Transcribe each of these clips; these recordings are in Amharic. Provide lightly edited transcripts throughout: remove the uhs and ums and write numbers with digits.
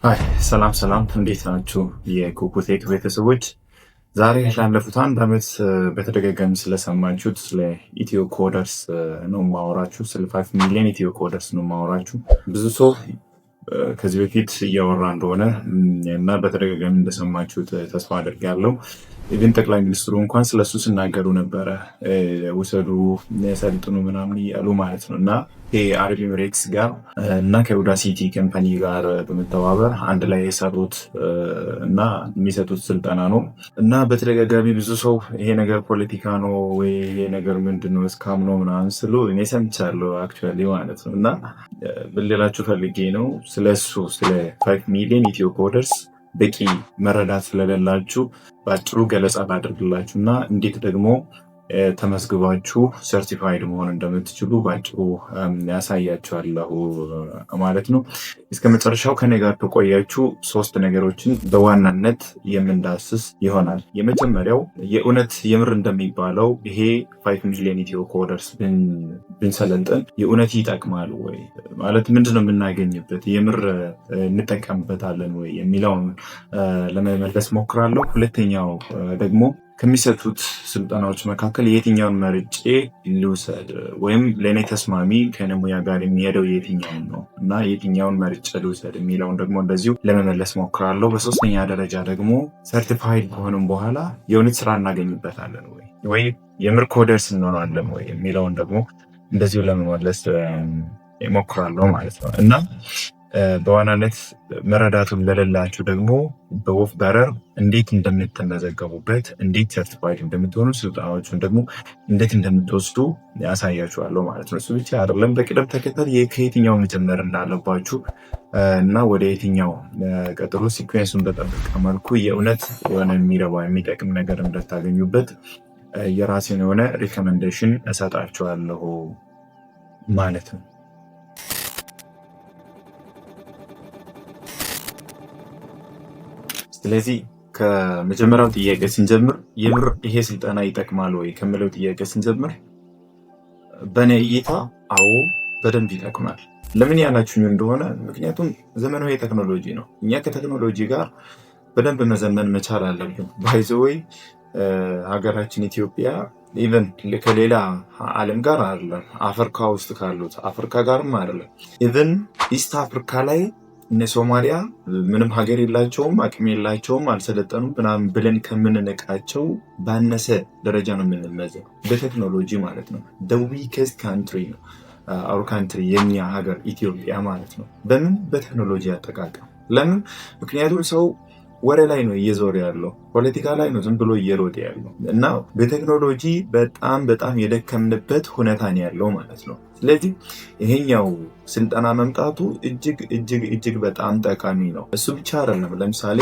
ሃይ ሰላም እንዴት ናችሁ? የኩኩቴክ ቤተሰቦች ዛሬ ላለፉት አንድ ዓመት በተደጋጋሚ ስለሰማችሁት ስለ ኢትዮ ኮደርስ ነው ማወራችሁ። ስለ 5 ሚሊዮን ኢትዮ ኮደርስ ነው ማወራችሁ። ብዙ ሰው ከዚህ በፊት እያወራ እንደሆነ እና በተደጋጋሚ እንደሰማችሁት ተስፋ አደርጋለሁ። ግን ጠቅላይ ሚኒስትሩ እንኳን ስለሱ ሲናገሩ ነበረ፣ ውሰዱ ሰልጥኑ ምናምን እያሉ ማለት ነው። እና ከአረብ ኤሚሬትስ ጋር እና ከኡዳሲቲ ካምፓኒ ጋር በመተባበር አንድ ላይ የሰሩት እና የሚሰጡት ስልጠና ነው። እና በተደጋጋሚ ብዙ ሰው ይሄ ነገር ፖለቲካ ነው ወይ ይሄ ነገር ምንድን ነው እስካም ነው ምናምን ስሉ እኔ ሰምቻለሁ አክቹዋሊ ማለት ነው። እና ብልላችሁ ፈልጌ ነው ስለሱ ስለ 5 ሚሊዮን ኢትዮ ኮደርስ በቂ መረዳት ስለሌላችሁ በአጭሩ ገለጻ ባደርግላችሁ እና እንዴት ደግሞ ተመዝግባችሁ ሰርቲፋይድ መሆን እንደምትችሉ በአጭሩ ያሳያችኋለሁ ማለት ነው። እስከ መጨረሻው ከኔ ጋር ተቆያችሁ 3 ነገሮችን በዋናነት የምንዳስስ ይሆናል። የመጀመሪያው የእውነት የምር እንደሚባለው ይሄ 5 ሚሊዮን ኢትዮ ኮደርስ ብንሰለጥን የእውነት ይጠቅማል ወይ ማለት ምንድነው የምናገኝበት፣ የምር እንጠቀምበታለን ወይ የሚለውን ለመመለስ ሞክራለሁ። ሁለተኛው ደግሞ ከሚሰጡት ስልጠናዎች መካከል የትኛውን መርጬ ልውሰድ ወይም ለእኔ ተስማሚ ከነሙያ ጋር የሚሄደው የትኛውን ነው እና የትኛውን መርጬ ልውሰድ የሚለውን ደግሞ እንደዚሁ ለመመለስ ሞክራለሁ። በሶስተኛ ደረጃ ደግሞ ሰርቲፋይድ ከሆንም በኋላ የእውነት ስራ እናገኝበታለን ወይ የምር ኮደርስ እንሆናለን ወይ የሚለውን ደግሞ እንደዚሁ ለመመለስ ሞክራለሁ ማለት ነው። እና በዋናነት መረዳቱን ለሌላችሁ ደግሞ በወፍ በረር እንዴት እንደምትመዘገቡበት፣ እንዴት ሰርቲፋይድ እንደምትሆኑ፣ ስልጠናዎቹን ደግሞ እንዴት እንደምትወስዱ ያሳያችኋለሁ ማለት ነው። እሱ ብቻ አይደለም፣ በቅደም ተከተል ከየትኛው መጀመር እንዳለባችሁ እና ወደ የትኛው ቀጥሎ ሲኩዌንሱን በጠበቀ መልኩ የእውነት የሆነ የሚረባ የሚጠቅም ነገር እንደታገኙበት የራሴን የሆነ ሪኮመንዴሽን እሰጣችኋለሁ ማለት ነው። ስለዚህ ከመጀመሪያው ጥያቄ ስንጀምር የምር ይሄ ስልጠና ይጠቅማል ወይ ከሚለው ጥያቄ ስንጀምር በእኔ እይታ አዎ በደንብ ይጠቅማል። ለምን ያላችሁኝ እንደሆነ ምክንያቱም ዘመናዊ ቴክኖሎጂ ነው። እኛ ከቴክኖሎጂ ጋር በደንብ መዘመን መቻል አለብን። ባይዘወይ ሀገራችን ኢትዮጵያ ኢቨን ከሌላ ዓለም ጋር አይደለም፣ አፍሪካ ውስጥ ካሉት አፍሪካ ጋርም አይደለም፣ ኢቨን ኢስት አፍሪካ ላይ እነ ሶማሊያ ምንም ሀገር የላቸውም፣ አቅም የላቸውም፣ አልሰለጠኑም ምናምን ብለን ከምንነቃቸው ባነሰ ደረጃ ነው የምንመዘው በቴክኖሎጂ ማለት ነው። the weakest country ነው our country የኛ ሀገር ኢትዮጵያ ማለት ነው። በምን በቴክኖሎጂ አጠቃቀም። ለምን? ምክንያቱም ሰው ወሬ ላይ ነው እየዞረ ያለው፣ ፖለቲካ ላይ ነው ዝም ብሎ እየሮጠ ያለው እና በቴክኖሎጂ በጣም የደከምንበት ሁኔታ ነው ያለው ማለት ነው። ስለዚህ ይሄኛው ስልጠና መምጣቱ እጅግ በጣም ጠቃሚ ነው። እሱ ብቻ አይደለም። ለምሳሌ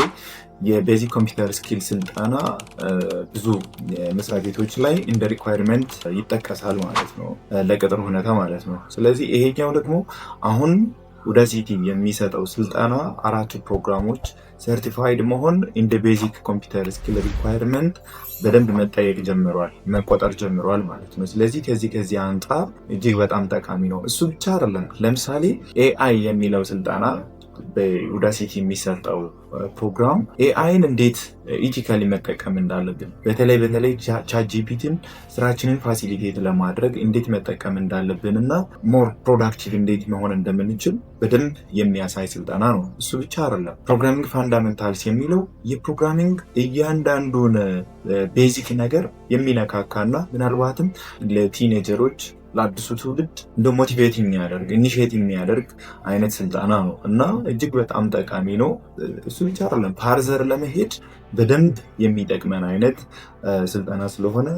የቤዚክ ኮምፒውተር ስኪል ስልጠና ብዙ መስሪያ ቤቶች ላይ እንደ ሪኳየርመንት ይጠቀሳል ማለት ነው፣ ለቅጥር ሁኔታ ማለት ነው። ስለዚህ ይሄኛው ደግሞ አሁን ኡዳሲቲ የሚሰጠው ስልጠና 4 ፕሮግራሞች ሰርቲፋይድ መሆን እንደ ቤዚክ ኮምፒውተር ስኪል ሪኳየርመንት በደንብ መጠየቅ ጀምሯል፣ መቆጠር ጀምሯል ማለት ነው። ስለዚህ ከዚህ አንጻር እጅግ በጣም ጠቃሚ ነው። እሱ ብቻ አይደለም። ለምሳሌ ኤአይ የሚለው ስልጠና በኡዳሲቲ የሚሰጠው ፕሮግራም ኤአይን እንዴት ኢቲካሊ መጠቀም እንዳለብን በተለይ ቻትጂፒቲን ስራችንን ፋሲሊቴት ለማድረግ እንዴት መጠቀም እንዳለብን እና ሞር ፕሮዳክቲቭ እንዴት መሆን እንደምንችል በደንብ የሚያሳይ ስልጠና ነው። እሱ ብቻ አይደለም። ፕሮግራሚንግ ፋንዳሜንታልስ የሚለው የፕሮግራሚንግ እያንዳንዱን ቤዚክ ነገር የሚነካካና ምናልባትም ለቲኔጀሮች ለአዲሱ ትውልድ እንደ ሞቲቬት የሚያደርግ ኢኒሼት የሚያደርግ አይነት ስልጠና ነው እና እጅግ በጣም ጠቃሚ ነው። እሱ ብቻ አይደለም፣ ፓርዘር ለመሄድ በደንብ የሚጠቅመን አይነት ስልጠና ስለሆነ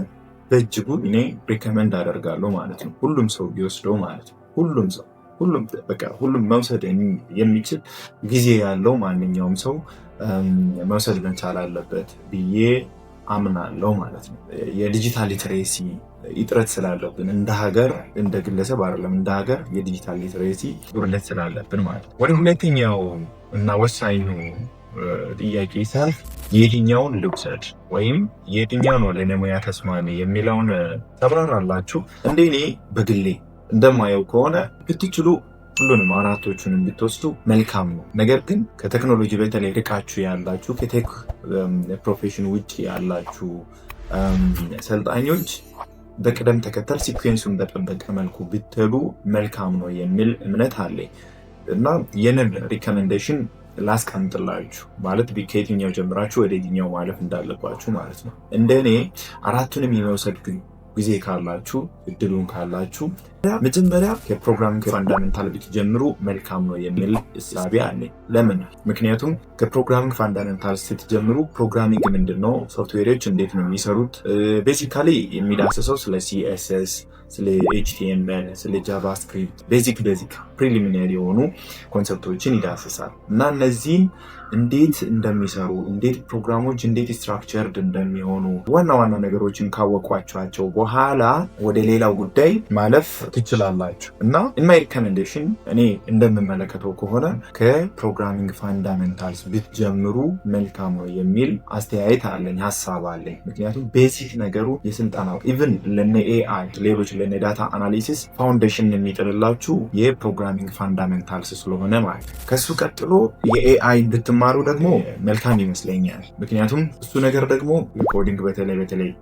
በእጅጉ እኔ ሪከመንድ አደርጋለሁ ማለት ነው። ሁሉም ሰው ቢወስደው ማለት ነው። ሁሉም መውሰድ የሚችል ጊዜ ያለው ማንኛውም ሰው መውሰድ መቻል አለበት ብዬ አምናለሁ ማለት ነው። የዲጂታል ሊትሬሲ እጥረት ስላለብን እንደ ሀገር እንደ ግለሰብ አይደለም፣ እንደ ሀገር የዲጂታል ሊትሬሲ ጉድለት ስላለብን ማለት ነው። ወደ ሁለተኛው እና ወሳኙ ጥያቄ ሳልፍ የትኛውን ልውሰድ ወይም የትኛው ነው ለእኔ ሙያ ተስማሚ የሚለውን ተብራራላችሁ። እንደኔ በግሌ እንደማየው ከሆነ ብትችሉ ሁሉንም አራቶቹንም ብትወስዱ መልካም ነው። ነገር ግን ከቴክኖሎጂ በተለይ ርቃችሁ ያላችሁ ከቴክ ፕሮፌሽን ውጭ ያላችሁ ሰልጣኞች በቅደም ተከተል ሲኩዌንሱን በጠበቀ መልኩ ብትሄዱ መልካም ነው የሚል እምነት አለኝ እና ይህንን ሪኮሜንዴሽን ላስቀምጥላችሁ ማለት ከየትኛው ጀምራችሁ ወደ የትኛው ማለፍ እንዳለባችሁ ማለት ነው። እንደኔ አራቱንም የመውሰድ ጊዜ ካላችሁ እድሉን ካላችሁ መጀመሪያ ከፕሮግራሚንግ ፋንዳሜንታል ብትጀምሩ መልካም ነው የሚል እሳቤ አለኝ። ለምን? ምክንያቱም ከፕሮግራሚንግ ፋንዳሜንታል ስትጀምሩ ፕሮግራሚንግ ምንድነው፣ ሶፍትዌሮች እንዴት ነው የሚሰሩት፣ ቤዚካሊ የሚዳስሰው ስለ ሲኤስኤስ፣ ስለ ኤችቲኤምኤል፣ ስለ ጃቫስክሪፕት ቤዚክ ፕሪሊሚናሪ የሆኑ ኮንሰፕቶችን ይዳስሳል እና እነዚህን እንዴት እንደሚሰሩ እንዴት ፕሮግራሞች እንዴት ስትራክቸርድ እንደሚሆኑ ዋና ነገሮችን ካወቋቸው በኋላ ወደ ሌላው ጉዳይ ማለፍ ትችላላችሁ እና ኢንማይ ሪኮሜንዴሽን እኔ እንደምመለከተው ከሆነ ከፕሮግራሚንግ ፋንዳሜንታልስ ብትጀምሩ መልካም ነው የሚል አስተያየት አለኝ፣ ሀሳብ አለኝ። ምክንያቱም ቤሲክ ነገሩ የስልጠናው ኢቭን ለነ ኤአይ ሌሎች ለነ ዳታ አናሊሲስ ፋውንዴሽን የሚጥልላችሁ የፕሮግራሚንግ ፋንዳሜንታልስ ስለሆነ ማለት ነው። ከሱ ቀጥሎ የኤአይ ብትማሩ ደግሞ መልካም ይመስለኛል። ምክንያቱም እሱ ነገር ደግሞ ኮዲንግ በተለይ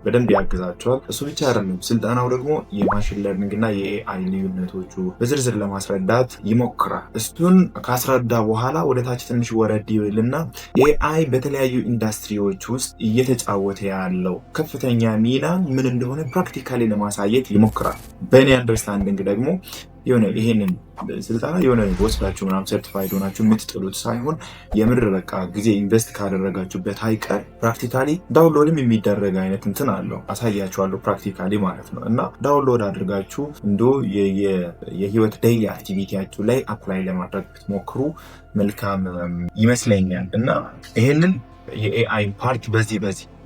በደንብ ያግዛቸዋል። እሱ ብቻ አይደለም፣ ስልጠናው ደግሞ የማሽን ለርኒንግ እና የኤአይ ልዩነቶቹ በዝርዝር ለማስረዳት ይሞክራል። እሱን ካስረዳ በኋላ ወደ ታች ትንሽ ወረድ ይልና ኤአይ በተለያዩ ኢንዱስትሪዎች ውስጥ እየተጫወተ ያለው ከፍተኛ ሚና ምን እንደሆነ ፕራክቲካሊ ለማሳየት ይሞክራል። በእኔ አንደርስታንዲንግ ደግሞ የሆነ ይሄንን ስልጠና የሆነ ወስዳችሁ ምናምን ሰርቲፋይድ ሆናችሁ የምትጥሉት ሳይሆን የምር በቃ ጊዜ ኢንቨስት ካደረጋችሁበት አይቀር ፕራክቲካሊ ዳውንሎድም የሚደረግ አይነት እንትን አለው። አሳያችኋለሁ ፕራክቲካሊ ማለት ነው። እና ዳውንሎድ አድርጋችሁ የህይወት ዴይሊ አክቲቪቲያችሁ ላይ አፕላይ ለማድረግ ብትሞክሩ መልካም ይመስለኛል። እና ይሄንን የኤአይ ፓርት በዚህ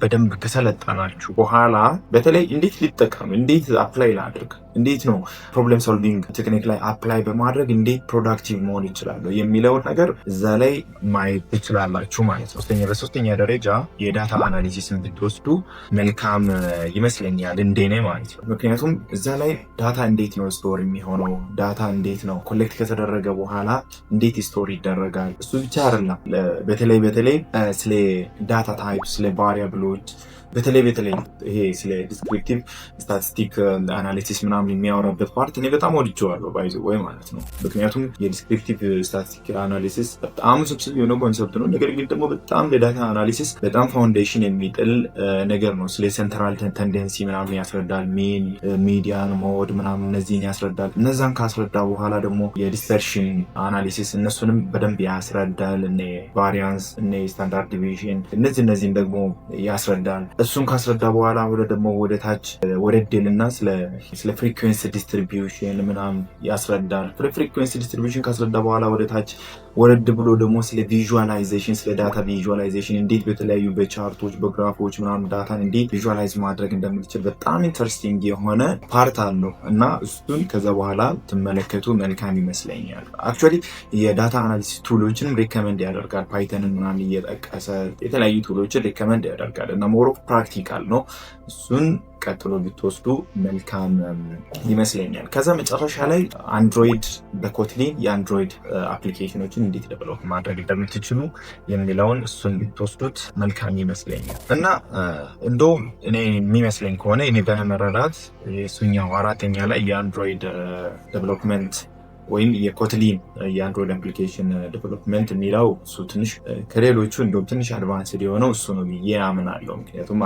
በደንብ ከሰለጠናችሁ በኋላ በተለይ እንዴት ሊጠቀም እንዴት አፕላይ ላድርግ እንዴት ነው ፕሮብለም ሶልቪንግ ቴክኒክ ላይ አፕላይ በማድረግ እንዴት ፕሮዳክቲቭ መሆን ይችላል የሚለውን ነገር እዛ ላይ ማየት ትችላላችሁ ማለት ነው። በሶስተኛ ደረጃ የዳታ አናሊሲስን ብትወስዱ መልካም ይመስለኛል እንደኔ ማለት ነው። ምክንያቱም እዛ ላይ ዳታ እንዴት ነው ስቶር የሚሆነው፣ ዳታ እንዴት ነው ኮሌክት ከተደረገ በኋላ እንዴት ስቶር ይደረጋል። እሱ ብቻ አይደለም፣ በተለይ ስለ ዳታ ታይፕ ስለ ቫሪያብሎች በተለይ ይሄ ስለ ዲስክሪፕቲቭ ስታቲስቲክ አናሊሲስ ምናምን የሚያወራበት ፓርት እኔ በጣም ወድጀዋለሁ ባይዘ ወይ ማለት ነው። ምክንያቱም የዲስክሪፕቲቭ ስታቲስቲክ አናሊሲስ በጣም ስብስብ የሆነ ኮንሰፕት ነው። ነገር ግን ደግሞ በጣም ለዳታ አናሊሲስ በጣም ፋውንዴሽን የሚጥል ነገር ነው። ስለ ሴንትራል ተንደንሲ ምናምን ያስረዳል። ሚን፣ ሚዲያን፣ ሞድ ምናምን እነዚህን ያስረዳል። እነዛን ካስረዳ በኋላ ደግሞ የዲስፐርሽን አናሊሲስ እነሱንም በደንብ ያስረዳል። እነ ቫሪያንስ፣ እነ ስታንዳርድ ዲቪዥን እነዚህን ደግሞ ያስረዳል። እሱን ካስረዳ በኋላ ወደ ታች ወረድልና ስለ ፍሪኩዌንሲ ዲስትሪቢዩሽን ምናምን ያስረዳል። ፍሪኩዌንሲ ዲስትሪቢዩሽን ካስረዳ በኋላ ወደ ታች ወረድ ብሎ ደግሞ ስለ ቪዥዋላይዜሽን ስለ ዳታ ቪዥዋላይዜሽን እንዴት በተለያዩ በቻርቶች በግራፎች ምናምን ዳታን እንዴት ቪዥዋላይዝ ማድረግ እንደምትችል በጣም ኢንተረስቲንግ የሆነ ፓርት አለው እና እሱን ከዛ በኋላ ትመለከቱ መልካም ይመስለኛል። አክቹዋሊ የዳታ አናሊሲስ ቱሎችን ሪከመንድ ያደርጋል። ፓይተንን ምናምን እየጠቀሰ የተለያዩ ቱሎችን ሪከመንድ ያደርጋል እና ሞር ፕራክቲካል ነው። እሱን ቀጥሎ ብትወስዱ መልካም ይመስለኛል። ከዛ መጨረሻ ላይ አንድሮይድ በኮትሊን የአንድሮይድ አፕሊኬሽኖችን እንዴት ዴቨሎፕ ማድረግ እንደምትችሉ የሚለውን እሱን ብትወስዱት መልካም ይመስለኛል እና እንደውም እኔ የሚመስለኝ ከሆነ እኔ በመረዳት የሱኛው አራተኛ ላይ የአንድሮይድ ዴቨሎፕመንት ወይም የኮትሊን የአንድሮይድ አፕሊኬሽን ዴቨሎፕመንት የሚለው እሱ ትንሽ ከሌሎቹ እንደውም ትንሽ አድቫንስድ የሆነው እሱ ነው ብዬ አምናለሁ። ምክንያቱም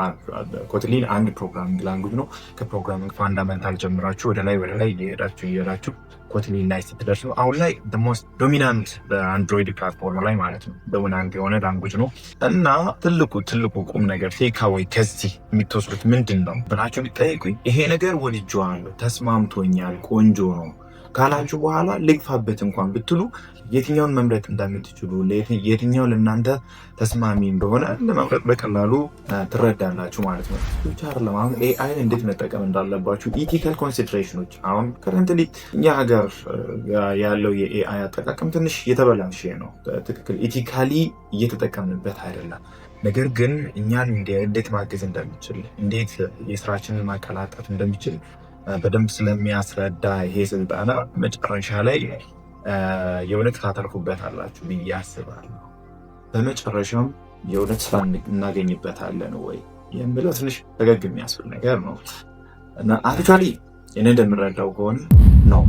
ኮትሊን አንድ ፕሮግራሚንግ ላንጉጅ ነው። ከፕሮግራሚንግ ፋንዳሜንታል ጀምራችሁ ወደ ላይ እየሄዳችሁ ኮትሊን ላይ ስትደርሱ አሁን ላይ ሞስት ዶሚናንት በአንድሮይድ ፕላትፎርም ላይ ማለት ነው ዶሚናንት የሆነ ላንጉጅ ነው እና ትልቁ ቁም ነገር ቴካዌይ ከዚህ የምትወስዱት ምንድን ነው ብላችሁ ቢጠይቁኝ ይሄ ነገር ወድጄዋለሁ፣ ተስማምቶኛል፣ ቆንጆ ነው ካላችሁ በኋላ ልግፋበት እንኳን ብትሉ የትኛውን መምረጥ እንደምትችሉ የትኛው ለእናንተ ተስማሚ እንደሆነ ለመምረጥ በቀላሉ ትረዳላችሁ ማለት ነው። ብቻ አይደለም አሁን ኤአይን እንዴት መጠቀም እንዳለባችሁ ኢቲካል ኮንሲደሬሽኖች አሁን ከረንትሊ እኛ ሀገር ያለው የኤአይ አጠቃቀም ትንሽ የተበላሸ ነው። ትክክል ኢቲካሊ እየተጠቀምንበት አይደለም። ነገር ግን እኛን እንዴት ማገዝ እንደሚችል እንዴት የስራችንን ማቀላጠፍ እንደሚችል በደንብ ስለሚያስረዳ ይሄ ስልጠና መጨረሻ ላይ የእውነት ታተርፉበታላችሁ ብዬ አስባለሁ። በመጨረሻም የእውነት ስራ እናገኝበታለን ወይ የምለው ትንሽ ፈገግ የሚያስብል ነገር ነው እና አክቹዋሊ እኔ እንደምረዳው ከሆነ ነው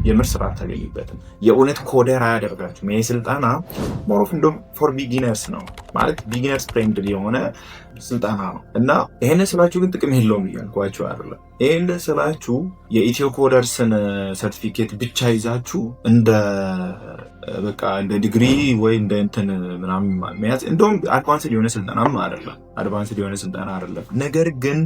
የምር ስራ አታገኙበትም። የእውነት ኮደር አያደርጋችሁም። ይህ ስልጠና ሞሮፍ እንደውም ፎር ቢጊነርስ ነው ማለት ቢጊነርስ ፍሬንድሊ የሆነ ስልጠና ነው እና ይህንን ስላችሁ ግን ጥቅም የለውም እያልኳችሁ አይደለም። ይህንን ስላችሁ የኢትዮ ኮደርስን ሰርቲፊኬት ብቻ ይዛችሁ እንደ ዲግሪ ወይ እንደ እንትን ምናምን መያዝ እንደውም አድቫንስድ የሆነ ስልጠናም አይደለም። አድቫንስድ የሆነ ስልጠና አይደለም። ነገር ግን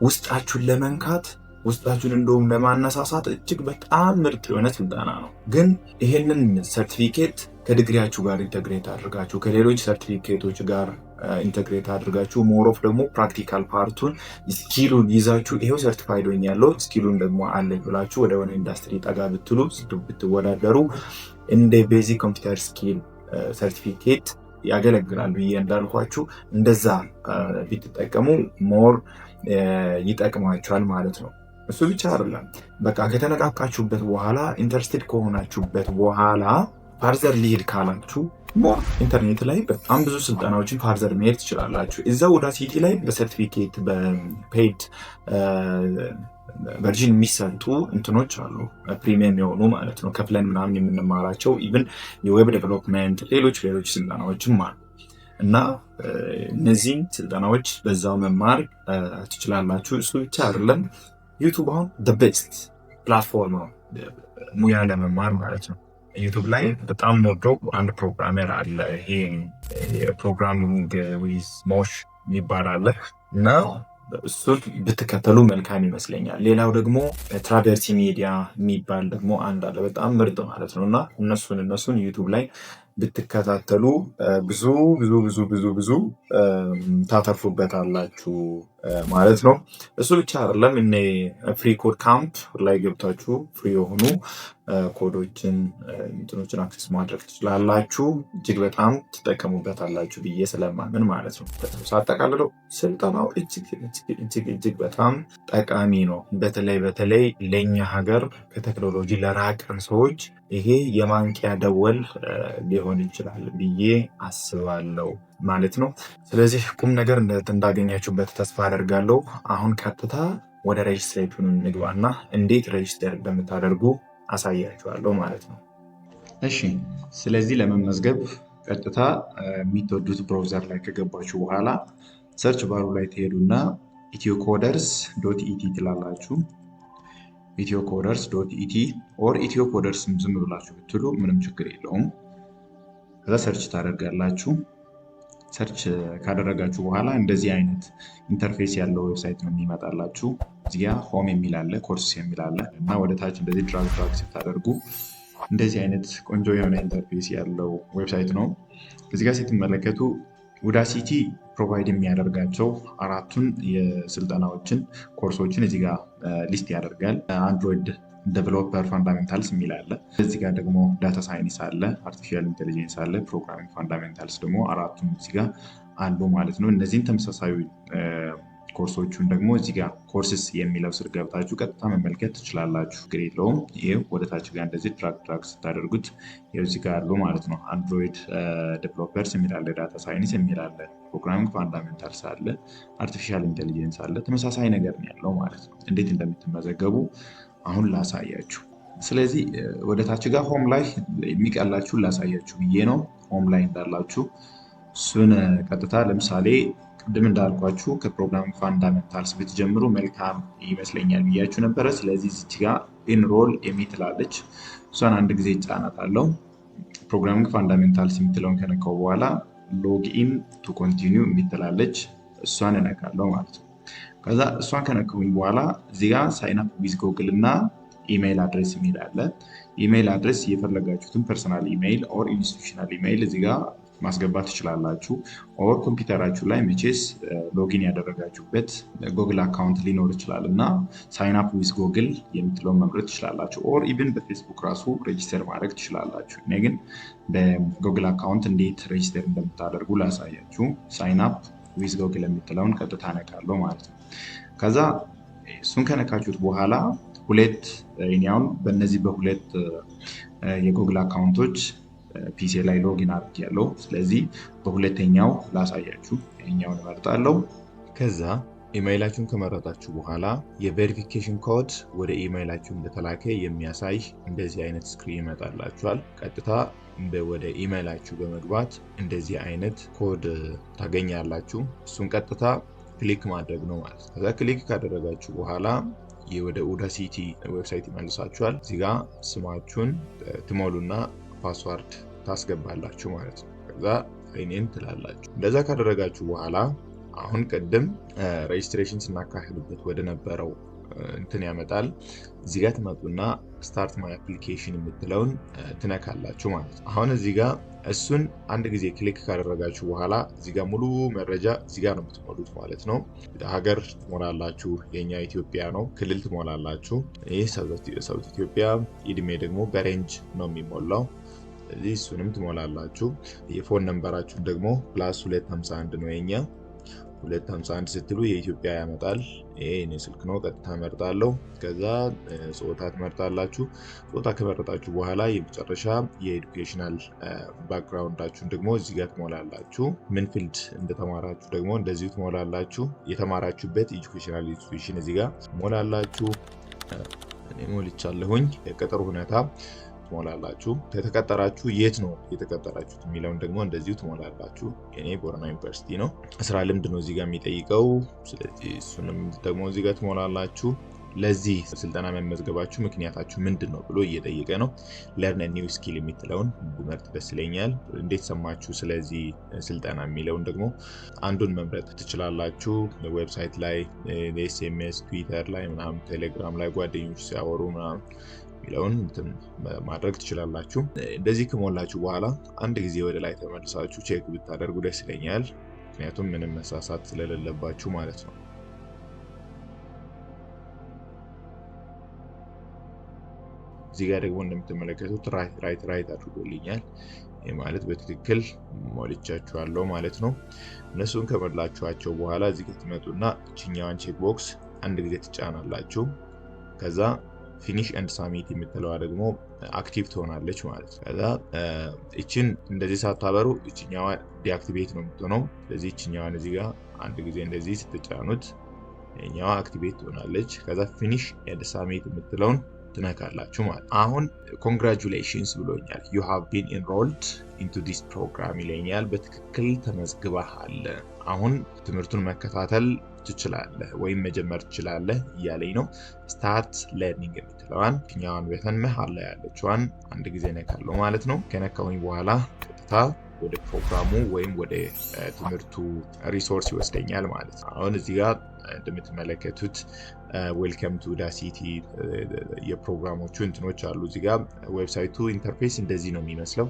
ውስጣችሁን ለመንካት ውስጣችሁን እንደውም ለማነሳሳት እጅግ በጣም ምርጥ የሆነ ስልጠና ነው። ግን ይሄንን ሰርቲፊኬት ከዲግሪያችሁ ጋር ኢንተግሬት አድርጋችሁ ከሌሎች ሰርቲፊኬቶች ጋር ኢንተግሬት አድርጋችሁ ሞሮፍ ደግሞ ፕራክቲካል ፓርቱን ስኪሉን ይዛችሁ ይሄው ሰርቲፋይድ ሆኛለሁ ስኪሉን ደግሞ አለኝ ብላችሁ ወደ ሆነ ኢንዱስትሪ ጠጋ ብትሉ ብትወዳደሩ እንደ ቤዚክ ኮምፒውተር ስኪል ሰርቲፊኬት ያገለግላል ብዬ እንዳልኳችሁ እንደዛ ብትጠቀሙ ሞር ይጠቅማችኋል ማለት ነው። እሱ ብቻ አይደለም። በቃ ከተነቃቃችሁበት በኋላ ኢንተረስትድ ከሆናችሁበት በኋላ ፋርዘር ሊሄድ ካላችሁ ሞር ኢንተርኔት ላይ በጣም ብዙ ስልጠናዎችን ፋርዘር መሄድ ትችላላችሁ። እዛ ኦዳሲቲ ላይ በሰርቲፊኬት በፔድ ቨርዥን የሚሰጡ እንትኖች አሉ፣ ፕሪሚየም የሆኑ ማለት ነው። ከፍለን ምናምን የምንማራቸው ኢቭን የዌብ ዴቨሎፕመንት ሌሎች ስልጠናዎችም አሉ እና እነዚህን ስልጠናዎች በዛው መማር ትችላላችሁ። እሱ ብቻ አይደለም። ዩቱብ አሁን ቤስት ፕላትፎርም ነው ሙያ ለመማር ማለት ነው። ዩቱብ ላይ በጣም ወደው አንድ ፕሮግራመር አለ። ይሄ የፕሮግራሚንግ ዊዝ ሞሽ የሚባል አለ እና እሱን ብትከተሉ መልካም ይመስለኛል። ሌላው ደግሞ ትራቨርሲ ሚዲያ የሚባል ደግሞ አንድ አለ፣ በጣም ምርጥ ማለት ነው እና እነሱን ዩቱብ ላይ ብትከታተሉ ብዙ ብዙ ብዙ ብዙ ብዙ ታተርፉበታላችሁ ማለት ነው። እሱ ብቻ አይደለም። እኔ ፍሪ ኮድ ካምፕ ላይ ገብታችሁ ፍሪ የሆኑ ኮዶችን እንትኖችን አክሰስ ማድረግ ትችላላችሁ። እጅግ በጣም ትጠቀሙበታላችሁ ብዬ ስለማምን ማለት ነው። ሳጠቃልለው ስልጠናው እጅግ በጣም ጠቃሚ ነው። በተለይ ለእኛ ሀገር ከቴክኖሎጂ ለራቅን ሰዎች ይሄ የማንቂያ ደወል ሊሆን ይችላል ብዬ አስባለሁ ማለት ነው። ስለዚህ ቁም ነገር እንዳገኛችሁበት ተስፋ አደርጋለሁ። አሁን ቀጥታ ወደ ሬጅስትሬሽኑ እንግባና እንዴት ሬጅስተር እንደምታደርጉ አሳያችኋለሁ ማለት ነው። እሺ፣ ስለዚህ ለመመዝገብ ቀጥታ የሚትወዱት ብራውዘር ላይ ከገባችሁ በኋላ ሰርች ባሩ ላይ ትሄዱና ኢትዮኮደርስ.ኢቲ ትላላችሁ። ኢትዮኮደርስ.ኢቲ ኦር ኢትዮኮደርስ ዝም ብላችሁ ብትሉ ምንም ችግር የለውም። ከዛ ሰርች ታደርጋላችሁ። ሰርች ካደረጋችሁ በኋላ እንደዚህ አይነት ኢንተርፌስ ያለው ዌብሳይት ነው የሚመጣላችሁ። እዚያ ሆም የሚል አለ፣ ኮርስ የሚል አለ እና ወደ ታች እንደዚህ ድራግ ስታደርጉ እንደዚህ አይነት ቆንጆ የሆነ ኢንተርፌስ ያለው ዌብሳይት ነው። እዚህ ጋር ስትመለከቱ ኡዳሲቲ ፕሮቫይድ የሚያደርጋቸው አራቱን የስልጠናዎችን ኮርሶችን እዚህ ጋር ሊስት ያደርጋል። አንድሮይድ ዴቨሎፐር ፋንዳሜንታልስ የሚል አለ። እዚህ ጋር ደግሞ ዳታ ሳይንስ አለ፣ አርቲፊሻል ኢንቴሊጀንስ አለ፣ ፕሮግራሚንግ ፋንዳሜንታልስ ደግሞ አራቱም እዚህ ጋር አሉ ማለት ነው። እነዚህን ተመሳሳይ ኮርሶቹን ደግሞ እዚህ ጋር ኮርስስ የሚለው ስር ገብታችሁ ቀጥታ መመልከት ትችላላችሁ። ችግር የለውም። ይሄው ወደ ታች ጋር እንደዚህ ድራግ ስታደርጉት ይሄው እዚህ ጋር አሉ ማለት ነው። አንድሮይድ ዴቨሎፐርስ የሚል አለ፣ ዳታ ሳይንስ የሚል አለ፣ ፕሮግራሚንግ ፋንዳሜንታልስ አለ፣ አርቲፊሻል ኢንቴሊጀንስ አለ። ተመሳሳይ ነገር ነው ያለው ማለት ነው። እንዴት እንደምትመዘገቡ አሁን ላሳያችሁ። ስለዚህ ወደ ታች ጋር ሆም ላይ የሚቀላችሁ ላሳያችሁ ብዬ ነው። ሆም ላይ እንዳላችሁ እሱን ቀጥታ ለምሳሌ ቅድም እንዳልኳችሁ ከፕሮግራሚንግ ፋንዳሜንታልስ ብትጀምሩ መልካም ይመስለኛል ብያችሁ ነበረ። ስለዚህ እዚች ጋር ኢንሮል የሚትላለች እሷን አንድ ጊዜ ጫናታለሁ። ፕሮግራሚንግ ፋንዳሜንታልስ የምትለውን ከነካው በኋላ ሎግኢን ቱ ኮንቲኒው የሚትላለች እሷን እነካለሁ ማለት ነው። ከዛ እሷን ከነካሁኝ በኋላ እዚህ ጋር ሳይን አፕ ዊዝ ጎግል እና ኢሜይል አድሬስ የሚል አለ። ኢሜይል አድሬስ የፈለጋችሁትን ፐርሰናል ኢሜይል ኦር ኢንስቲቱሽናል ኢሜይል እዚህ ጋር ማስገባት ትችላላችሁ። ኦር ኮምፒውተራችሁ ላይ መቼስ ሎጊን ያደረጋችሁበት ጎግል አካውንት ሊኖር ይችላል እና ሳይን አፕ ዊዝ ጎግል የምትለውን መምረጥ ትችላላችሁ። ኦር ኢቭን በፌስቡክ ራሱ ሬጂስተር ማድረግ ትችላላችሁ። እኔ ግን በጎግል አካውንት እንዴት ሬጂስተር እንደምታደርጉ ላሳያችሁ። ሳይን አፕ ዊዝ ጎግል የምትለውን ቀጥታ ነካለሁ ማለት ነው። ከዛ እሱን ከነካችሁት በኋላ ሁለት እኛውን በእነዚህ በሁለት የጉግል አካውንቶች ፒሲ ላይ ሎጊን አድርጌያለሁ። ስለዚህ በሁለተኛው ላሳያችሁ ይሄኛውን እመርጣለሁ። ከዛ ኢሜይላችሁን ከመረጣችሁ በኋላ የቬሪፊኬሽን ኮድ ወደ ኢሜይላችሁ እንደተላከ የሚያሳይ እንደዚህ አይነት ስክሪን ይመጣላችኋል። ቀጥታ ወደ ኢሜይላችሁ በመግባት እንደዚህ አይነት ኮድ ታገኛላችሁ። እሱን ቀጥታ ክሊክ ማድረግ ነው ማለት ነው። ከዛ ክሊክ ካደረጋችሁ በኋላ ወደ ኡዳሲቲ ዌብሳይት ይመልሳችኋል። እዚህ ጋር ስማችሁን ትሞሉና ፓስዋርድ ታስገባላችሁ ማለት ነው። ከዛ ሳይን ትላላችሁ። እንደዛ ካደረጋችሁ በኋላ አሁን ቅድም ሬጅስትሬሽን ስናካሂድበት ወደ ነበረው እንትን ያመጣል። እዚህ ጋር ትመጡና ስታርት ማይ አፕሊኬሽን የምትለውን ትነካላችሁ ማለት ነው። አሁን እዚህ ጋር እሱን አንድ ጊዜ ክሊክ ካደረጋችሁ በኋላ እዚህ ጋር ሙሉ መረጃ እዚህ ጋር ነው የምትሞሉት ማለት ነው። ሀገር ትሞላላችሁ፣ የኛ ኢትዮጵያ ነው። ክልል ትሞላላችሁ፣ ይህ ሳውት ኢትዮጵያ። እድሜ ደግሞ በሬንጅ ነው የሚሞላው፣ ስለዚህ እሱንም ትሞላላችሁ። የፎን ነምበራችሁን ደግሞ +251 ነው የኛ 251 ስትሉ የኢትዮጵያ ያመጣል። ይሄ እኔ ስልክ ነው፣ ቀጥታ መርጣለሁ። ከዛ ጾታ ትመርጣላችሁ። ጾታ ከመረጣችሁ በኋላ የመጨረሻ የኤዱኬሽናል ባክግራውንዳችሁን ደግሞ እዚህ ጋር ትሞላላችሁ። ምን ፊልድ እንደተማራችሁ ደግሞ እንደዚሁ ትሞላላችሁ። የተማራችሁበት ኤዱኬሽናል ኢንስቲትዩሽን እዚህ ጋር ትሞላላችሁ። እኔ ሞልቻለሁኝ። የቅጥር ሁኔታ ትሞላላችሁ። ከተቀጠራችሁ የት ነው የተቀጠራችሁት የሚለውን ደግሞ እንደዚሁ ትሞላላችሁ። እኔ ቦረና ዩኒቨርሲቲ ነው። ስራ ልምድ ነው እዚህ ጋር የሚጠይቀው፣ ስለዚህ እሱንም ደግሞ እዚህ ጋር ትሞላላችሁ። ለዚህ ስልጠና መመዝገባችሁ ምክንያታችሁ ምንድን ነው ብሎ እየጠየቀ ነው። ለርን ኒው ስኪል የምትለውን ብመርጥ ደስ ይለኛል። እንዴት ሰማችሁ ስለዚህ ስልጠና የሚለውን ደግሞ አንዱን መምረጥ ትችላላችሁ። ዌብሳይት ላይ፣ ኤስኤምኤስ፣ ትዊተር ላይ ምናምን፣ ቴሌግራም ላይ ጓደኞች ሲያወሩ ምናምን የሚለውን ማድረግ ትችላላችሁ። እንደዚህ ከሞላችሁ በኋላ አንድ ጊዜ ወደ ላይ ተመልሳችሁ ቼክ ብታደርጉ ደስ ይለኛል። ምክንያቱም ምንም መሳሳት ስለሌለባችሁ ማለት ነው። እዚህ ጋር ደግሞ እንደምትመለከቱት ራይት አድርጎልኛል። ይህ ማለት በትክክል ሞልቻችኋለሁ ማለት ነው። እነሱን ከሞላችኋቸው በኋላ እዚህ ጋር ትመጡና እችኛዋን ቼክ ቦክስ አንድ ጊዜ ትጫናላችሁ። ከዛ ፊኒሽ ኤንድ ሳሚት የምትለዋ ደግሞ አክቲቭ ትሆናለች ማለት ነው። ከዛ እችን እንደዚህ ሳታበሩ እችኛዋ ዲአክቲቬት ነው የምትሆነው። ስለዚህ እችኛዋን እዚህ ጋር አንድ ጊዜ እንደዚህ ስትጫኑት እኛዋ አክቲቬት ትሆናለች። ከዛ ፊኒሽ ኤንድ ሳሚት የምትለውን ትነካላችሁ ማለት። አሁን ኮንግራቹሌሽንስ ብሎኛል። ዩ ሃቭ ቢን ኢንሮልድ ኢንቱ ዲስ ፕሮግራም ይለኛል። በትክክል ተመዝግበሃል። አሁን ትምህርቱን መከታተል ትችላለህ ወይም መጀመር ትችላለህ እያለኝ ነው። ስታርት ለርኒንግ የምትለዋን እኛዋን በተን መሃል ላይ ያለችዋን አንድ ጊዜ ነካለሁ ማለት ነው። ከነካውኝ በኋላ ቀጥታ ወደ ፕሮግራሙ ወይም ወደ ትምህርቱ ሪሶርስ ይወስደኛል ማለት ነው። አሁን እዚህ ጋር እንደምትመለከቱት ዌልከም ቱ ኡዳሲቲ የፕሮግራሞቹ እንትኖች አሉ። እዚህ ጋር ዌብሳይቱ ኢንተርፌስ እንደዚህ ነው የሚመስለው።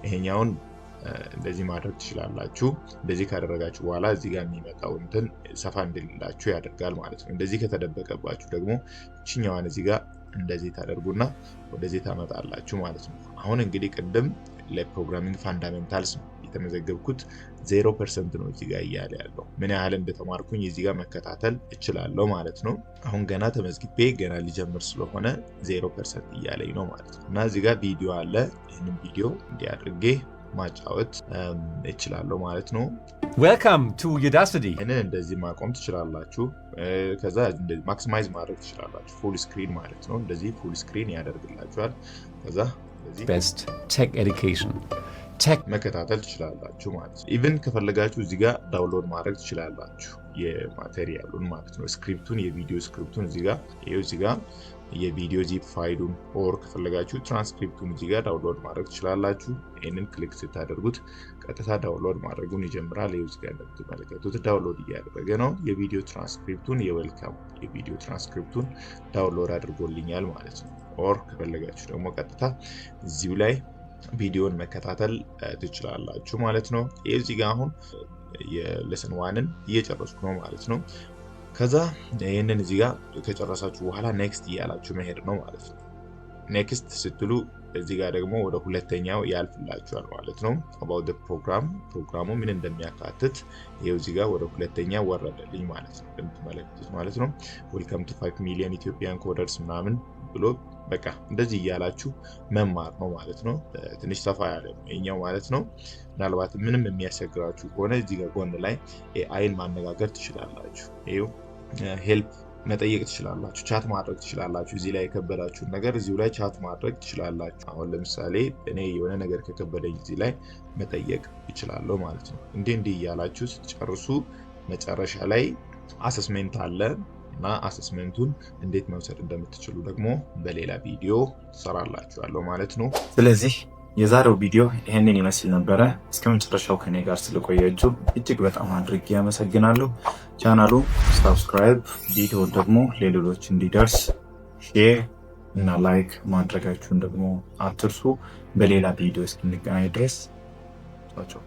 ይሄኛውን እንደዚህ ማድረግ ትችላላችሁ። እንደዚህ ካደረጋችሁ በኋላ እዚህ ጋር የሚመጣው እንትን ሰፋ እንድላችሁ ያደርጋል ማለት ነው። እንደዚህ ከተደበቀባችሁ ደግሞ እችኛዋን እዚህ ጋር እንደዚህ ታደርጉና ወደዚህ ታመጣላችሁ ማለት ነው። አሁን እንግዲህ ቅድም ለፕሮግራሚንግ ፋንዳሜንታልስ ነው የተመዘገብኩት 0% ነው እዚህ ጋር እያለ ያለው። ምን ያህል እንደተማርኩኝ እዚህ ጋር መከታተል እችላለሁ ማለት ነው። አሁን ገና ተመዝግቤ ገና ሊጀምር ስለሆነ 0% እያለኝ ነው ማለት ነው። እና እዚህ ጋር ቪዲዮ አለ። ይህንን ቪዲዮ እንዲያድርጌ ማጫወት እችላለሁ ማለት ነው። Welcome to Udacity። ይህንን እንደዚህ ማቆም ትችላላችሁ። ከዛ ማክሲማይዝ ማድረግ ትችላላችሁ። ፉል ስክሪን ማለት ነው። እንደዚህ ፉል ስክሪን ያደርግላችኋል። ከዛ Best Tech Education መከታተል ትችላላችሁ ማለት ነው። ኢቭን ከፈለጋችሁ እዚህ ጋር ዳውንሎድ ማድረግ ትችላላችሁ የማቴሪያሉን ማለት ነው። ስክሪፕቱን፣ የቪዲዮ ስክሪፕቱን እዚህ ጋር ይሄው እዚህ ጋር የቪዲዮ ዚፕ ፋይሉን ኦር ከፈለጋችሁ ትራንስክሪፕቱን እዚህ ጋር ዳውንሎድ ማድረግ ትችላላችሁ። ይህንን ክሊክ ስታደርጉት ቀጥታ ዳውንሎድ ማድረጉን ይጀምራል። ይሄው እዚህ ጋር እንደምትመለከቱት ዳውንሎድ እያደረገ ነው። የቪዲዮ ትራንስክሪፕቱን የዌልካም የቪዲዮ ትራንስክሪፕቱን ዳውንሎድ አድርጎልኛል ማለት ነው። ኦር ከፈለጋችሁ ደግሞ ቀጥታ እዚሁ ላይ ቪዲዮን መከታተል ትችላላችሁ ማለት ነው። ይሄ እዚህ ጋር አሁን የሌሰን ዋንን እየጨረስኩ ነው ማለት ነው። ከዛ ይሄንን እዚህ ጋር ከጨረሳችሁ በኋላ ኔክስት እያላችሁ መሄድ ነው ማለት ነው። ኔክስት ስትሉ እዚህ ጋር ደግሞ ወደ ሁለተኛው ያልፍላችኋል ማለት ነው። about the ፕሮግራሙ ምን እንደሚያካትት ይሄው እዚህ ጋር ወደ ሁለተኛው ወረደልኝ ማለት ነው። እንደምትመለከቱት ማለት ነው። welcome to 5 million Ethiopian coders ምናምን ብሎ በቃ እንደዚህ እያላችሁ መማር ነው ማለት ነው። ትንሽ ሰፋ ያለ ነው ማለት ነው። ምናልባት ምንም የሚያስቸግራችሁ ከሆነ እዚህ ጋር ጎን ላይ ኤአይን ማነጋገር ትችላላችሁ። ይኸው ሄልፕ መጠየቅ ትችላላችሁ፣ ቻት ማድረግ ትችላላችሁ። እዚህ ላይ የከበዳችሁን ነገር እዚሁ ላይ ቻት ማድረግ ትችላላችሁ። አሁን ለምሳሌ እኔ የሆነ ነገር ከከበደኝ እዚህ ላይ መጠየቅ እችላለሁ ማለት ነው። እንዲህ እያላችሁ ስትጨርሱ መጨረሻ ላይ አሰስሜንት አለ እና አሰስሜንቱን እንዴት መውሰድ እንደምትችሉ ደግሞ በሌላ ቪዲዮ ሰራላችኋለሁ ማለት ነው። ስለዚህ የዛሬው ቪዲዮ ይህንን ይመስል ነበረ። እስከ መጨረሻው ከኔ ጋር ስለቆያችሁ እጅግ በጣም አድርጌ ያመሰግናለሁ። ቻናሉ ሰብስክራይብ፣ ቪዲዮ ደግሞ ለሌሎች እንዲደርስ ሼር እና ላይክ ማድረጋችሁን ደግሞ አትርሱ። በሌላ ቪዲዮ እስክንገናኝ ድረስ ቻው።